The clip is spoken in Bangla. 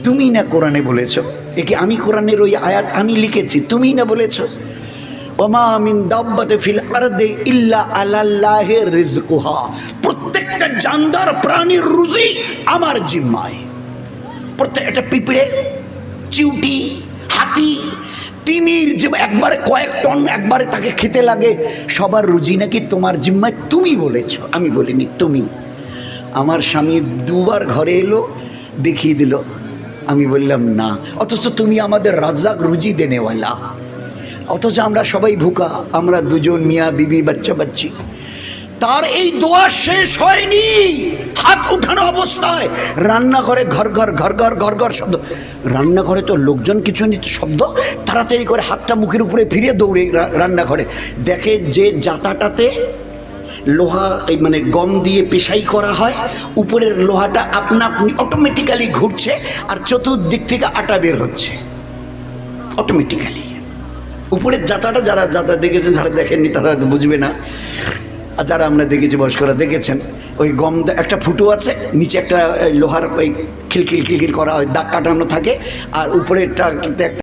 তুমি না কোরআনে বলেছ, একে আমি কোরআনের ওই আয়াত আমি লিখেছি, তুমি না বলেছ ওমা মিন দাব্বাতিন ফিল আরদি ইল্লা আলাল্লাহি রিজকুহা, প্রত্যেকটা জানদার প্রাণীর রুজি আমার জিম্মায়। প্রত্যেকটা পিঁপড়ে, চিউটি, হাতি, তিমির যে একবারে কয়েক টন একবারে তাকে খেতে লাগে, সবার রুজি নাকি তোমার জিম্মায়, তুমি বলেছ, আমি বলিনি, তুমি। আমার স্বামী দুবার ঘরে এলো, দেখিয়ে দিল, আমি বললাম না, অথচ তুমি আমাদের রাজ্জাক রুজি দেনেওয়ালা, অথচ আমরা সবাই ভুকা, আমরা দুজন মিয়া বিবি বাচ্চা বাচ্চি। তার এই দোয়া শেষ হয়নি, হাত উঠানো অবস্থায় রান্নাঘরে ঘর ঘর ঘর ঘর ঘর ঘর শব্দ। রান্নাঘরে তো লোকজন কিছু নিত শব্দ, তাড়াতাড়ি করে হাতটা মুখের উপরে ফিরিয়ে দৌড়ে রান্নাঘরে দেখে যে জাতাটাতে লোহা মানে গম দিয়ে পেশাই করা হয়, উপরের লোহাটা আপনা আপনি অটোমেটিক্যালি ঘুরছে আর চতুর্দিক থেকে আটা বের হচ্ছে অটোমেটিক্যালি। উপরের জাতাটা যারা যাতা দেখেছেন, যারা দেখেননি তারা হয়তো বুঝবে না, আর যারা আমরা দেখেছি বয়স্করা দেখেছেন, ওই গম একটা ফুটো আছে, নিচে একটা লোহার ওই খিলখিল খিলখিল করা হয়, দাগ কাটানো থাকে, আর উপরেরটা কিন্তু একটা